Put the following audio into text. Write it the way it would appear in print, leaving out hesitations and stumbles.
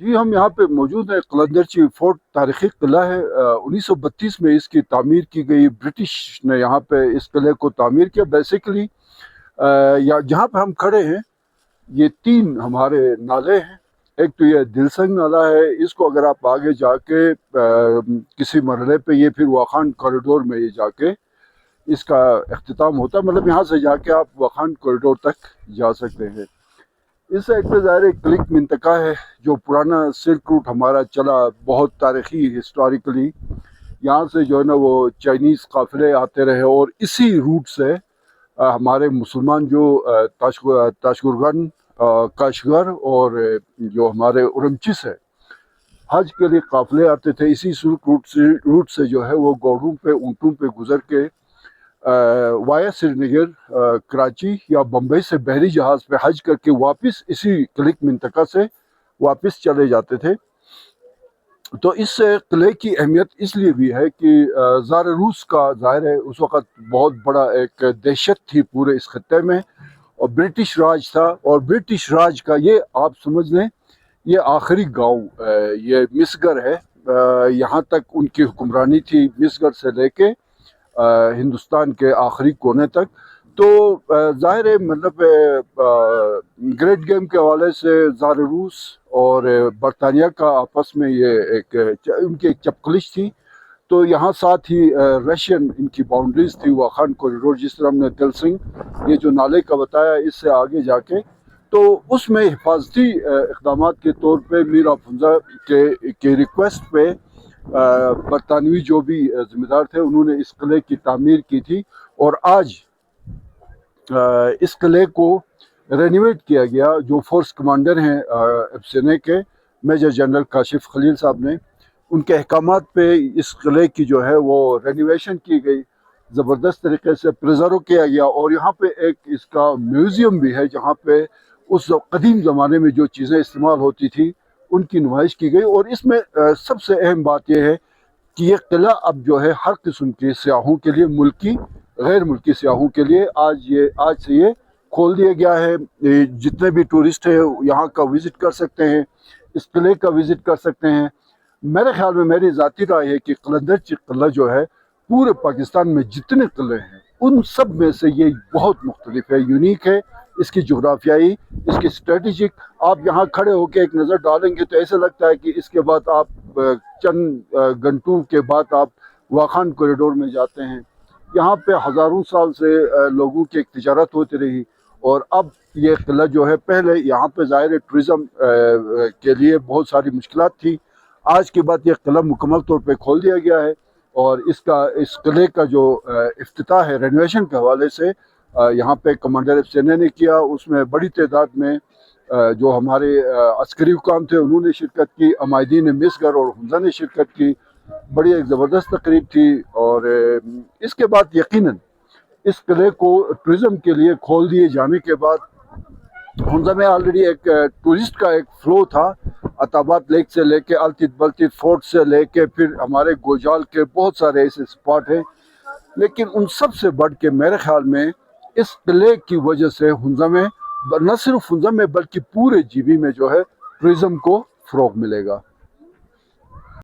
جی ہم یہاں پہ موجود ہیں۔ قلندرچی فورٹ تاریخی قلعہ ہے، 1932 میں اس کی تعمیر کی گئی۔ برٹش نے یہاں پہ اس قلعے کو تعمیر کیا۔ بیسیکلی جہاں پہ ہم کھڑے ہیں یہ تین ہمارے نالے ہیں۔ ایک تو یہ دلسنگ نالہ ہے، اس کو اگر آپ آگے جا کے کسی مرحلے پہ یہ پھر واخان کوریڈور میں یہ جا کے اس کا اختتام ہوتا ہے، مطلب یہاں سے جا کے آپ واخان کوریڈور تک جا سکتے ہیں۔ اس ایک پہ ظاہر کلک منطقہ ہے جو پرانا سلک روٹ ہمارا چلا، بہت تاریخی ہسٹوریکلی۔ یہاں سے جو ہے نا وہ چائنیز قافلے آتے رہے اور اسی روٹ سے ہمارے مسلمان جو تاشقرغان، کاشغر اور جو ہمارے اورمچی سے حج کے لیے قافلے آتے تھے، اسی سلک روٹ سے جو ہے وہ گھوڑوں پہ اونٹوں پہ گزر کے وایا سری نگر، کراچی یا بمبئی سے بحری جہاز پہ حج کر کے واپس اسی کلک منطقہ سے واپس چلے جاتے تھے۔ تو اس قلعے کی اہمیت اس لیے بھی ہے کہ زار روس کا ظاہر ہے اس وقت بہت بڑا ایک دہشت تھی پورے اس خطے میں، اور برٹش راج تھا، اور برٹش راج کا یہ آپ سمجھ لیں یہ آخری گاؤں یہ مسگر ہے۔ یہاں تک ان کی حکمرانی تھی، مسگر سے لے کے ہندوستان کے آخری کونے تک۔ تو ظاہر ہے مطلب گریٹ گیم کے حوالے سے زار روس اور برطانیہ کا آپس میں یہ ان کی ایک چپقلش تھی۔ تو یہاں ساتھ ہی رشین ان کی باؤنڈریز تھی، واخان کوریڈور جس طرح ہم نے دلسنگ یہ جو نالے کا بتایا، اس سے آگے جا کے تو اس میں حفاظتی اقدامات کے طور پہ میر افروزہ کے ریکویسٹ پہ برطانوی جو بھی ذمہ دار تھے انہوں نے اس قلعے کی تعمیر کی تھی، اور آج اس قلعے کو رینویٹ کیا گیا۔ جو فورس کمانڈر ہیں ایف سی این اے کے میجر جنرل کاشف خلیل صاحب نے، ان کے احکامات پہ اس قلعے کی جو ہے وہ رینویشن کی گئی، زبردست طریقے سے پریزرو کیا گیا، اور یہاں پہ ایک اس کا میوزیم بھی ہے جہاں پہ اس قدیم زمانے میں جو چیزیں استعمال ہوتی تھی ان کی نمائش کی گئی۔ اور اس میں سب سے اہم بات یہ ہے کہ یہ قلعہ اب جو ہے ہر قسم کے سیاحوں کے لیے، ملکی غیر ملکی سیاحوں کے لیے آج سے یہ کھول دیا گیا ہے۔ جتنے بھی ٹورسٹ ہیں یہاں کا وزٹ کر سکتے ہیں، اس قلعے کا وزٹ کر سکتے ہیں۔ میرے خیال میں، میری ذاتی رائے ہے کہ قلندرچی قلعہ جو ہے پورے پاکستان میں جتنے قلعے ہیں ان سب میں سے یہ بہت مختلف ہے، یونیک ہے۔ اس کی جغرافیائی، اس کی اسٹریٹجک، آپ یہاں کھڑے ہو کے ایک نظر ڈالیں گے تو ایسا لگتا ہے کہ اس کے بعد آپ چند گھنٹوں کے بعد آپ واخان کوریڈور میں جاتے ہیں۔ یہاں پہ ہزاروں سال سے لوگوں کی ایک تجارت ہوتی رہی، اور اب یہ قلعہ جو ہے، پہلے یہاں پہ ظاہر ٹورزم کے لیے بہت ساری مشکلات تھی، آج کے بعد یہ قلعہ مکمل طور پہ کھول دیا گیا ہے، اور اس قلعے کا جو افتتاح ہے رینویشن کے حوالے سے یہاں پہ کمانڈر ایف سی این اے نے کیا۔ اس میں بڑی تعداد میں جو ہمارے عسکری حکام تھے انہوں نے شرکت کی، عمائدین مسگر اور حمزہ نے شرکت کی، بڑی ایک زبردست تقریب تھی۔ اور اس کے بعد یقیناً اس قلعے کو ٹورزم کے لیے کھول دیے جانے کے بعد حمزہ میں آلریڈی ایک ٹورسٹ کا ایک فلو تھا، عطاباد لیک سے لے کے التت بلتت فورٹ سے لے کے پھر ہمارے گوجال کے بہت سارے ایسے سپاٹ ہیں، لیکن ان سب سے بڑھ کے میرے خیال میں اس قلعے کی وجہ سے حمزہ میں، نہ صرف حمزہ میں بلکہ پورے جی بی میں جو ہے ٹورزم کو فروغ ملے گا۔